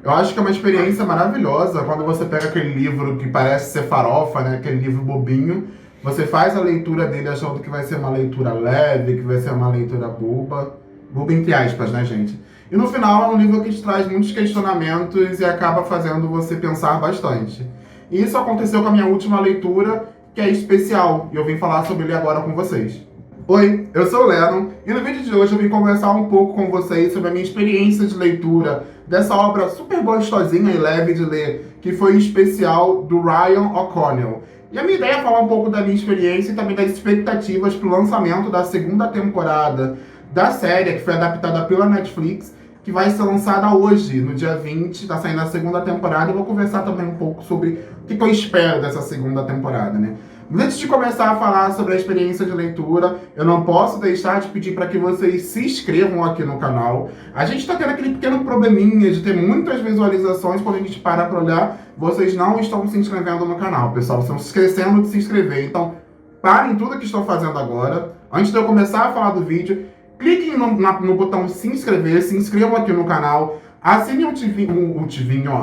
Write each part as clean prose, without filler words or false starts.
Eu acho que é uma experiência maravilhosa quando você pega aquele livro que parece ser farofa, né? Aquele livro bobinho. Você faz a leitura dele achando que vai ser uma leitura leve, que vai ser uma leitura boba. Boba entre aspas, né, gente? E no final é um livro que te traz muitos questionamentos e acaba fazendo você pensar bastante. E isso aconteceu com a minha última leitura, que é especial, e eu vim falar sobre ele agora com vocês. Oi, eu sou o Lennon e no vídeo de hoje eu vim conversar um pouco com vocês sobre a minha experiência de leitura dessa obra super gostosinha e leve de ler, que foi o especial do Ryan O'Connell. E a minha ideia é falar um pouco da minha experiência e também das expectativas para o lançamento da segunda temporada da série, que foi adaptada pela Netflix, que vai ser lançada hoje, no dia 20, está saindo a segunda temporada, e vou conversar também um pouco sobre o que eu espero dessa segunda temporada, né? Mas antes de começar a falar sobre a experiência de leitura, eu não posso deixar de pedir para que vocês se inscrevam aqui no canal. A gente está tendo aquele pequeno probleminha de ter muitas visualizações quando a gente para olhar. Vocês não estão se inscrevendo no canal, pessoal. Estão se esquecendo de se inscrever. Então, parem tudo que estão fazendo agora. Antes de eu começar a falar do vídeo, cliquem no botão se inscrever, se inscrevam aqui no canal. Assinem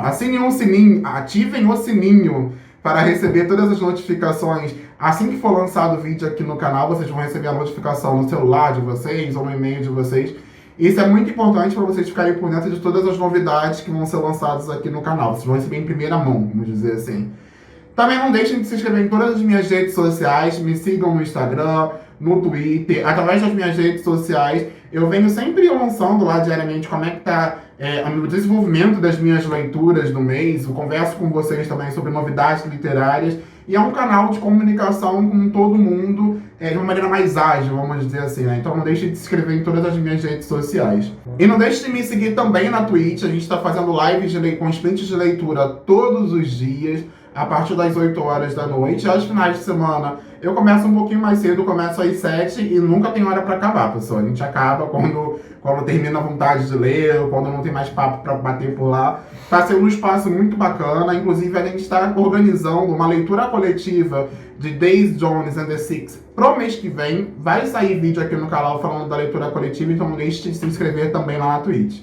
assinem o sininho, ativem o sininho para receber todas as notificações. Assim que for lançado o vídeo aqui no canal, vocês vão receber a notificação no celular de vocês ou no e-mail de vocês. Isso é muito importante para vocês ficarem por dentro de todas as novidades que vão ser lançadas aqui no canal. Vocês vão receber em primeira mão, vamos dizer assim. Também não deixem de se inscrever em todas as minhas redes sociais, me sigam no Instagram, no Twitter, através das minhas redes sociais. Eu venho sempre lançando lá diariamente como é que tá o desenvolvimento das minhas leituras do mês. Eu converso com vocês também sobre novidades literárias. E é um canal de comunicação com todo mundo de uma maneira mais ágil, vamos dizer assim, né? Então não deixe de se inscrever em todas as minhas redes sociais. E não deixe de me seguir também na Twitch. A gente está fazendo lives com sprints de leitura todos os dias, a partir das 8 horas da noite. Aos finais de semana eu começo um pouquinho mais cedo, começo às 7 e nunca tem hora para acabar, pessoal. A gente acaba quando termina a vontade de ler, ou quando não tem mais papo para bater por lá. Está sendo um espaço muito bacana. Inclusive, a gente está organizando uma leitura coletiva de Days Jones and the Six pro mês que vem. Vai sair vídeo aqui no canal falando da leitura coletiva, então não deixe de se inscrever também lá na Twitch.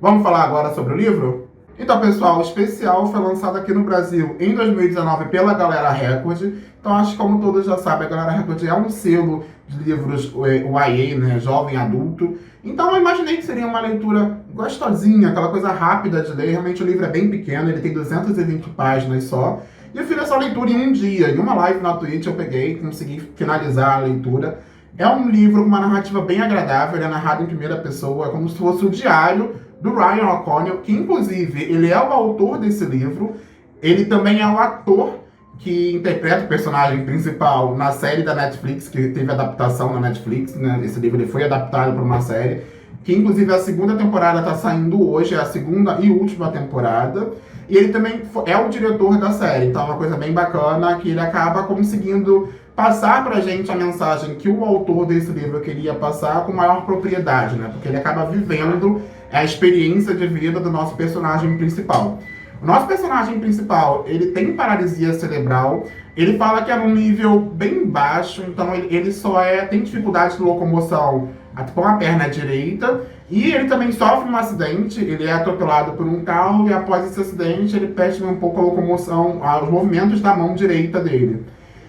Vamos falar agora sobre o livro? Então, pessoal, o especial foi lançado aqui no Brasil em 2019 pela Galera Record. Então, acho que como todos já sabem, a Galera Record é um selo de livros YA, né, jovem adulto. Então, eu imaginei que seria uma leitura gostosinha, aquela coisa rápida de ler. Realmente, o livro é bem pequeno, ele tem 220 páginas só. E eu fiz essa leitura em um dia. Em uma live na Twitch eu peguei, consegui finalizar a leitura. É um livro com uma narrativa bem agradável, ele é narrado em primeira pessoa, como se fosse o diário do Ryan O'Connell, que inclusive ele é o autor desse livro, ele também é o ator que interpreta o personagem principal na série da Netflix, que teve adaptação na Netflix, né? Esse livro ele foi adaptado para uma série, que inclusive a segunda temporada está saindo hoje, é a segunda e última temporada, e ele também é o diretor da série, então é uma coisa bem bacana, que ele acaba conseguindo passar pra gente a mensagem que o autor desse livro queria passar com maior propriedade, né? Porque ele acaba vivendo a experiência de vida do nosso personagem principal. O nosso personagem principal, ele tem paralisia cerebral, ele fala que é num nível bem baixo, então ele só tem dificuldade de locomoção com a perna direita, e ele também sofre um acidente, ele é atropelado por um carro, e após esse acidente ele perde um pouco a locomoção, os movimentos da mão direita dele.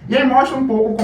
E aí mostra um pouco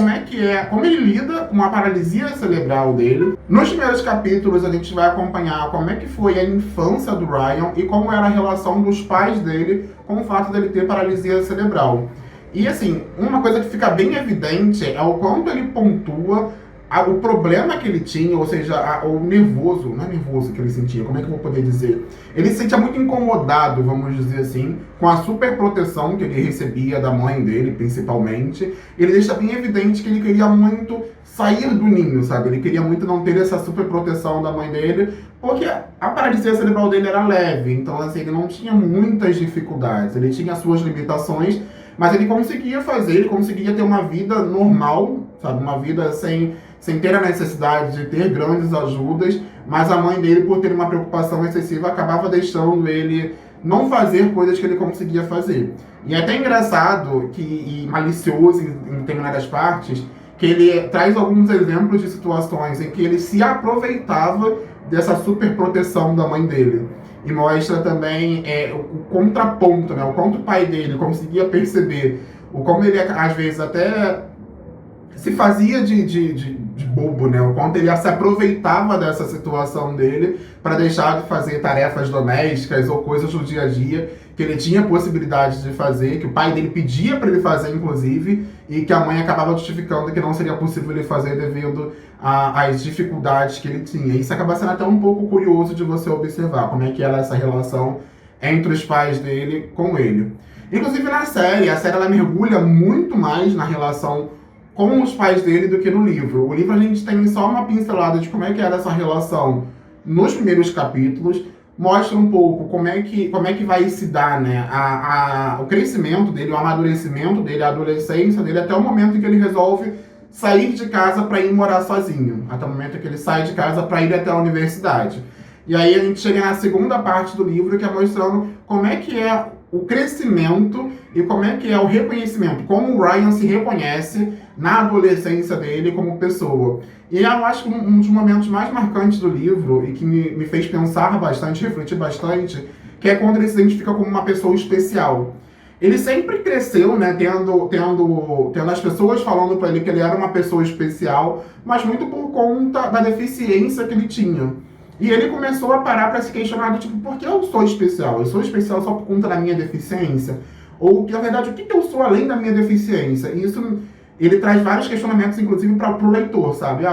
como ele lida com a paralisia cerebral dele. Nos primeiros capítulos a gente vai acompanhar como é que foi a infância do Ryan e como era a relação dos pais dele com o fato dele ter paralisia cerebral. E assim, uma coisa que fica bem evidente é o quanto ele pontua o problema que ele tinha, ou seja, o nervoso, não é nervoso que ele sentia, como é que eu vou poder dizer? Ele se sentia muito incomodado, vamos dizer assim, com a superproteção que ele recebia da mãe dele, principalmente. Ele deixa bem evidente que ele queria muito sair do ninho, sabe? Ele queria muito não ter essa superproteção da mãe dele, porque a paralisia cerebral dele era leve, então assim, ele não tinha muitas dificuldades, ele tinha suas limitações, mas ele conseguia fazer, ele conseguia ter uma vida normal, sabe? Uma vida sem ter a necessidade de ter grandes ajudas, mas a mãe dele, por ter uma preocupação excessiva, acabava deixando ele não fazer coisas que ele conseguia fazer. E é até engraçado e malicioso em determinadas partes, que ele traz alguns exemplos de situações em que ele se aproveitava dessa super proteção da mãe dele. e mostra também o contraponto, né? O quanto o pai dele conseguia perceber, o como ele às vezes até se fazia de bobo, né? O quanto ele se aproveitava dessa situação dele para deixar de fazer tarefas domésticas ou coisas do dia a dia que ele tinha possibilidade de fazer, que o pai dele pedia para ele fazer, inclusive, e que a mãe acabava justificando que não seria possível ele fazer devido às dificuldades que ele tinha. Isso acaba sendo até um pouco curioso de você observar como é que era essa relação entre os pais dele com ele. Inclusive na série, a série ela mergulha muito mais na relação com os pais dele do que no livro. O livro a gente tem só uma pincelada de como é que era essa relação nos primeiros capítulos, mostra um pouco como é que vai se dar, né, o crescimento dele, o amadurecimento dele, a adolescência dele, até o momento em que ele resolve sair de casa para ir morar sozinho, até o momento em que ele sai de casa para ir até a universidade. E aí a gente chega na segunda parte do livro, que é mostrando como é que é o crescimento e como é que é o reconhecimento, como o Ryan se reconhece na adolescência dele como pessoa. E eu acho que um dos momentos mais marcantes do livro, e que me fez pensar bastante, refletir bastante, que é quando ele se identifica como uma pessoa especial. Ele sempre cresceu, né, tendo as pessoas falando para ele que ele era uma pessoa especial, mas muito por conta da deficiência que ele tinha. E ele começou a parar para se questionar do tipo, por que eu sou especial? Eu sou especial só por conta da minha deficiência? Ou, na verdade, o que eu sou além da minha deficiência? E isso, ele traz vários questionamentos, inclusive, para o leitor, sabe?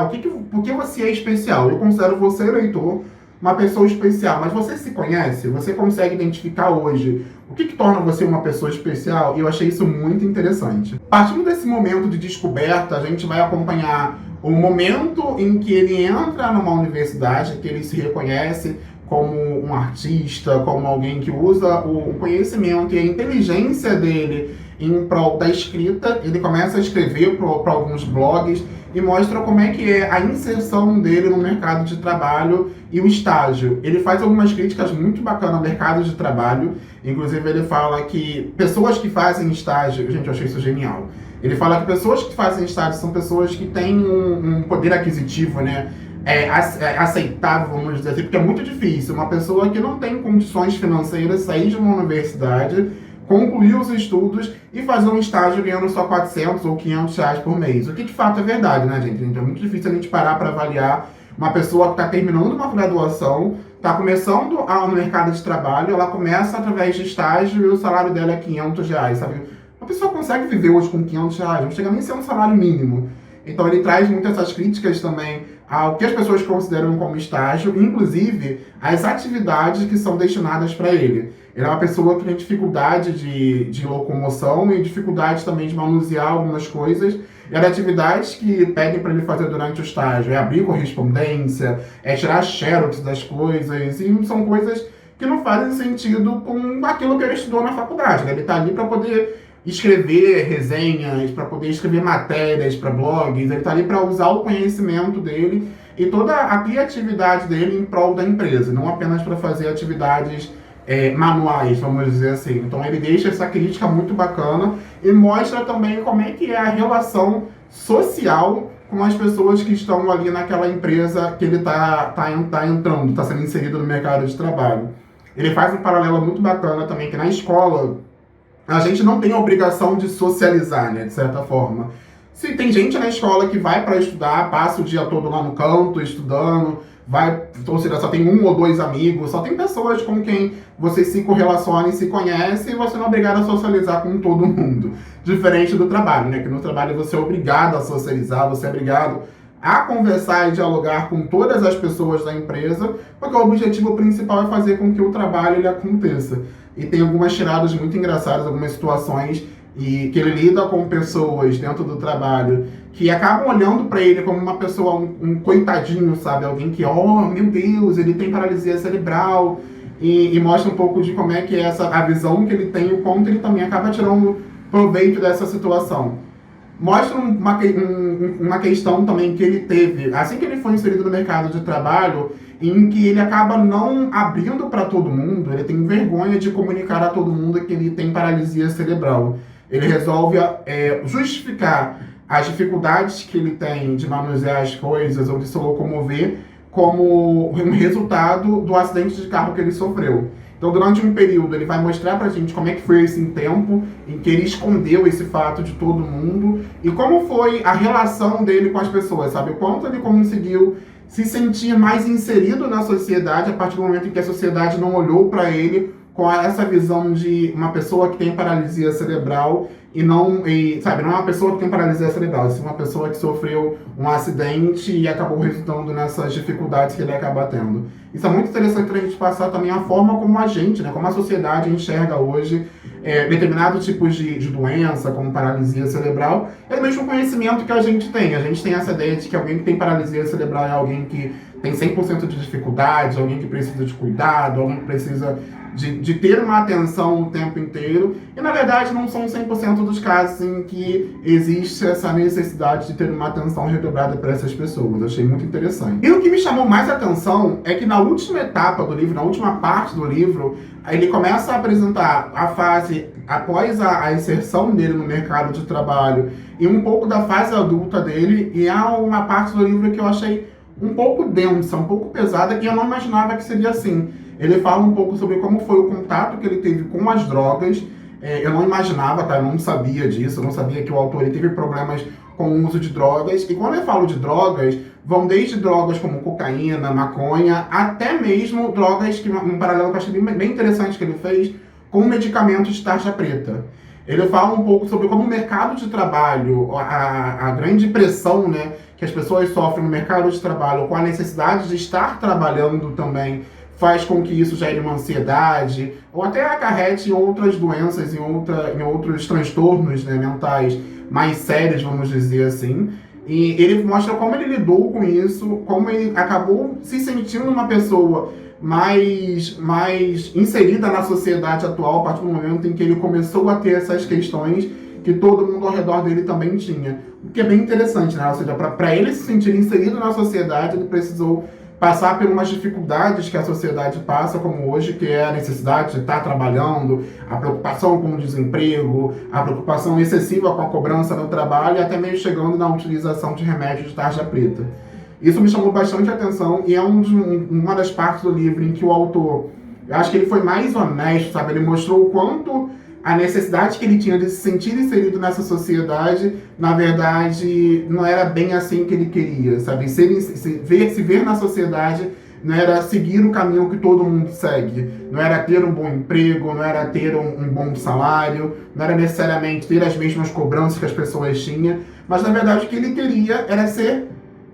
Por que você é especial? Eu considero você, leitor, uma pessoa especial. Mas você se conhece? Você consegue identificar hoje o que torna você uma pessoa especial? E eu achei isso muito interessante. Partindo desse momento de descoberta, a gente vai acompanhar o momento em que ele entra numa universidade, que ele se reconhece como um artista, como alguém que usa o conhecimento e a inteligência dele em prol da escrita. Ele começa a escrever para alguns blogs e mostra como é que é a inserção dele no mercado de trabalho e o estágio. Ele faz algumas críticas muito bacanas ao mercado de trabalho, inclusive ele fala que pessoas que fazem estágio, gente, eu achei isso genial. Ele fala que pessoas que fazem estágio são pessoas que têm um poder aquisitivo, né, aceitável, vamos dizer assim, porque é muito difícil uma pessoa que não tem condições financeiras sair de uma universidade, concluir os estudos e fazer um estágio ganhando só 400 ou 500 reais por mês. O que de fato é verdade, né, gente? Então é muito difícil a gente parar para avaliar uma pessoa que está terminando uma graduação, está começando no mercado de trabalho, ela começa através de estágio e o salário dela é 500 reais, sabe? Uma pessoa consegue viver hoje com 500 reais, não chega nem a ser um salário mínimo. Então ele traz muitas essas críticas também ao que as pessoas consideram como estágio, inclusive as atividades que são destinadas para ele. Ele é uma pessoa que tem dificuldade de locomoção e dificuldade também de manusear algumas coisas. E as atividades que pedem para ele fazer durante o estágio é abrir correspondência, é tirar xerox das coisas, e são coisas que não fazem sentido com aquilo que ele estudou na faculdade, né? Ele está ali para poder escrever resenhas, para poder escrever matérias para blogs, ele está ali para usar o conhecimento dele e toda a criatividade dele em prol da empresa, não apenas para fazer atividades manuais, vamos dizer assim. Então ele deixa essa crítica muito bacana e mostra também como é que é a relação social com as pessoas que estão ali naquela empresa que ele tá entrando, está sendo inserido no mercado de trabalho. Ele faz um paralelo muito bacana também, que na escola a gente não tem a obrigação de socializar, né, de certa forma. Se tem gente na escola que vai para estudar, passa o dia todo lá no canto, estudando, ou seja, só tem um ou dois amigos, só tem pessoas com quem você se correlaciona e se conhece e você não é obrigado a socializar com todo mundo. Diferente do trabalho, né, que no trabalho você é obrigado a socializar, você é obrigado a conversar e dialogar com todas as pessoas da empresa, porque o objetivo principal é fazer com que o trabalho ele aconteça. E tem algumas tiradas muito engraçadas, algumas situações e que ele lida com pessoas dentro do trabalho que acabam olhando para ele como uma pessoa, um coitadinho, sabe? Alguém que, oh, meu Deus, ele tem paralisia cerebral, e mostra um pouco de como é que é a visão que ele tem e o quanto ele também acaba tirando proveito dessa situação. Mostra uma questão também que ele teve, assim que ele foi inserido no mercado de trabalho, em que ele acaba não abrindo para todo mundo, ele tem vergonha de comunicar a todo mundo que ele tem paralisia cerebral. Ele resolve justificar as dificuldades que ele tem de manusear as coisas ou de se locomover como um resultado do acidente de carro que ele sofreu. Então, durante um período, ele vai mostrar pra gente como é que foi esse tempo em que ele escondeu esse fato de todo mundo e como foi a relação dele com as pessoas, sabe? O quanto ele conseguiu se sentir mais inserido na sociedade a partir do momento em que a sociedade não olhou para ele com essa visão de uma pessoa que tem paralisia cerebral sabe, não é uma pessoa que tem paralisia cerebral, é uma pessoa que sofreu um acidente e acabou resultando nessas dificuldades que ele acaba tendo. Isso é muito interessante para a gente passar também a forma como a gente, né, como a sociedade enxerga hoje determinados tipos de doença, como paralisia cerebral, é o mesmo conhecimento que a gente tem. A gente tem essa ideia de que alguém que tem paralisia cerebral é alguém que tem 100% de dificuldade, alguém que precisa de cuidado, alguém que precisa de ter uma atenção o tempo inteiro. E, na verdade, não são 100% dos casos em que existe essa necessidade de ter uma atenção redobrada para essas pessoas. Eu achei muito interessante. E o que me chamou mais atenção é que na última etapa do livro, na última parte do livro, ele começa a apresentar a fase após a inserção dele no mercado de trabalho e um pouco da fase adulta dele, e há uma parte do livro que eu achei um pouco densa, um pouco pesada, que eu não imaginava que seria assim. Ele fala um pouco sobre como foi o contato que ele teve com as drogas. Eu não imaginava, tá? Eu não sabia disso, eu não sabia que o autor ele teve problemas com o uso de drogas. E quando eu falo de drogas, vão desde drogas como cocaína, maconha, até mesmo drogas, um paralelo que eu achei bem interessante que ele fez, com medicamentos de tarja preta. Ele fala um pouco sobre como o mercado de trabalho, a grande pressão, né, que as pessoas sofrem no mercado de trabalho, com a necessidade de estar trabalhando também, faz com que isso gere uma ansiedade, ou até acarrete em outras doenças, em outros transtornos, né, mentais mais sérios, vamos dizer assim. E ele mostra como ele lidou com isso, como ele acabou se sentindo uma pessoa mais inserida na sociedade atual a partir do momento em que ele começou a ter essas questões que todo mundo ao redor dele também tinha. O que é bem interessante, né? Ou seja, para ele se sentir inserido na sociedade, ele precisou passar por umas dificuldades que a sociedade passa, como hoje, que é a necessidade de estar trabalhando, a preocupação com o desemprego, a preocupação excessiva com a cobrança no trabalho e até mesmo chegando na utilização de remédios de tarja preta. Isso me chamou bastante atenção e é uma das partes do livro em que o autor, eu acho que ele foi mais honesto, sabe? Ele mostrou o quanto a necessidade que ele tinha de se sentir inserido nessa sociedade, na verdade, não era bem assim que ele queria, sabe? Se ver na sociedade não era seguir o caminho que todo mundo segue, não era ter um bom emprego, não era ter um bom salário, não era necessariamente ter as mesmas cobranças que as pessoas tinham, mas na verdade o que ele queria era ser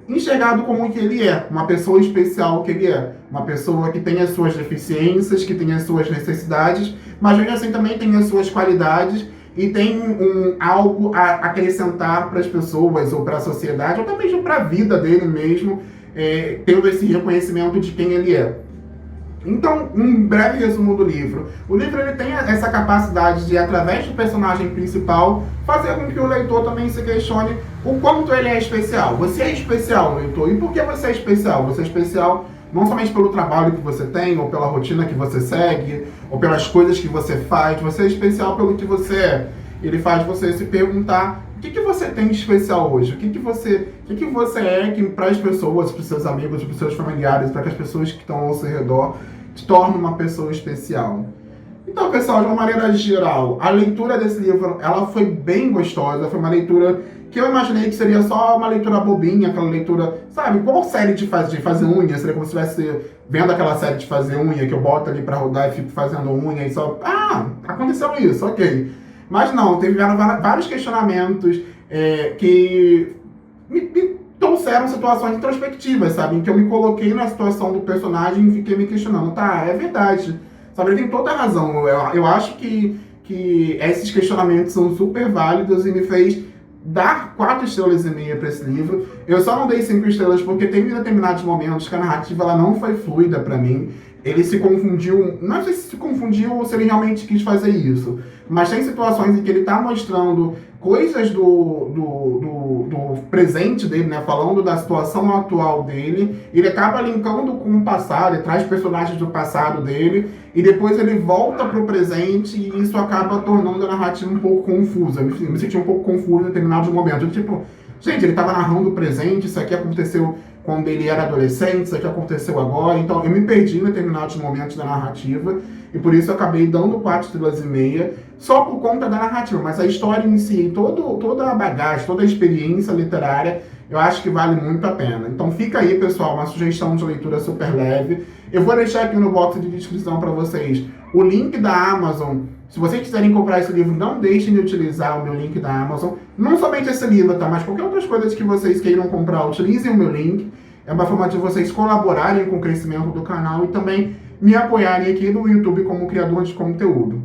enxergado como o que ele é, uma pessoa especial que ele é, uma pessoa que tem as suas deficiências, que tem as suas necessidades, mas mesmo assim também tem as suas qualidades e tem algo a acrescentar para as pessoas ou para a sociedade, ou até mesmo para a vida dele mesmo, tendo esse reconhecimento de quem ele é. Então, um breve resumo do livro. O livro ele tem essa capacidade de, através do personagem principal, fazer com que o leitor também se questione o quanto ele é especial. Você é especial, leitor. E por que você é especial? Você é especial não somente pelo trabalho que você tem, ou pela rotina que você segue, ou pelas coisas que você faz. Você é especial pelo que você é. Ele faz você se perguntar o que você tem de especial hoje? O que você é que para as pessoas, para os seus amigos, para os seus familiares, para as pessoas que estão ao seu redor, te torna uma pessoa especial. Então, pessoal, de uma maneira geral, a leitura desse livro, ela foi bem gostosa, foi uma leitura que eu imaginei que seria só uma leitura bobinha, aquela leitura, sabe, igual série de fazer unha, seria como se estivesse vendo aquela série de fazer unha, que eu boto ali pra rodar e fico fazendo unha e só, aconteceu isso, ok. Mas não, teve vários questionamentos que me trouxeram situações introspectivas, sabe? Em que eu me coloquei na situação do personagem e fiquei me questionando. Tá, é verdade. Sabe, ele tem toda a razão. Eu acho que esses questionamentos são super válidos e me fez dar 4,5 estrelas para esse livro. Eu só não dei 5 estrelas porque tem determinados momentos que a narrativa ela não foi fluida para mim. Ele se confundiu, não sei se confundiu ou se ele realmente quis fazer isso, mas tem situações em que ele está mostrando coisas do presente dele, né, falando da situação atual dele, ele acaba linkando com o passado, ele traz personagens do passado dele, e depois ele volta para o presente, e isso acaba tornando a narrativa um pouco confusa. Eu me senti um pouco confuso em determinados momentos, tipo, gente, ele estava narrando o presente, isso aqui aconteceu quando ele era adolescente, isso que aconteceu agora. Então eu me perdi em determinados momentos da narrativa e por isso eu acabei dando 4 estrelas e meia, só por conta da narrativa. Mas a história em si, toda a bagagem, toda a experiência literária, eu acho que vale muito a pena. Então fica aí, pessoal, uma sugestão de leitura super leve. Eu vou deixar aqui no box de descrição para vocês o link da Amazon. Se vocês quiserem comprar esse livro, não deixem de utilizar o meu link da Amazon. Não somente esse livro, tá? Mas qualquer outras coisas que vocês queiram comprar, utilizem o meu link. É uma forma de vocês colaborarem com o crescimento do canal e também me apoiarem aqui no YouTube como criador de conteúdo.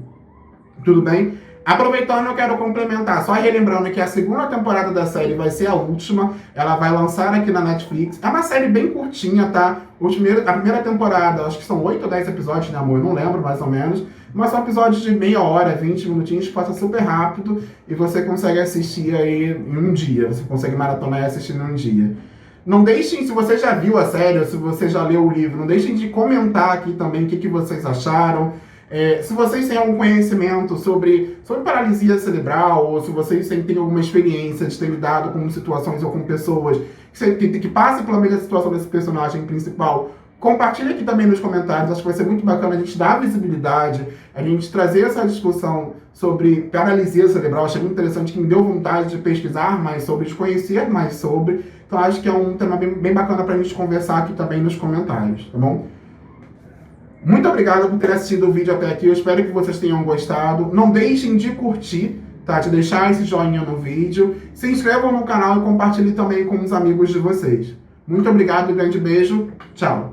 Tudo bem? Aproveitando, eu quero complementar, só relembrando que a segunda temporada da série vai ser a última, ela vai lançar aqui na Netflix. É uma série bem curtinha, tá? A primeira temporada, acho que são 8 ou 10 episódios, né, amor? Eu não lembro mais ou menos. Mas são episódios de meia hora, 20 minutinhos, que passa super rápido e você consegue assistir aí em um dia. Você consegue maratonar e assistir em um dia. Não deixem, se você já viu a série ou se você já leu o livro, não deixem de comentar aqui também o que vocês acharam. Se vocês têm algum conhecimento sobre paralisia cerebral, ou se vocês têm alguma experiência de ter lidado com situações ou com pessoas que passem pela mesma situação desse personagem principal, compartilhe aqui também nos comentários. Acho que vai ser muito bacana a gente dar visibilidade, a gente trazer essa discussão sobre paralisia cerebral. Achei muito interessante, que me deu vontade de pesquisar mais sobre, de conhecer mais sobre. Então acho que é um tema bem bacana pra gente conversar aqui também nos comentários, tá bom? Muito obrigado por ter assistido o vídeo até aqui, eu espero que vocês tenham gostado. Não deixem de curtir, tá? De deixar esse joinha no vídeo. Se inscrevam no canal e compartilhem também com os amigos de vocês. Muito obrigado e grande beijo. Tchau!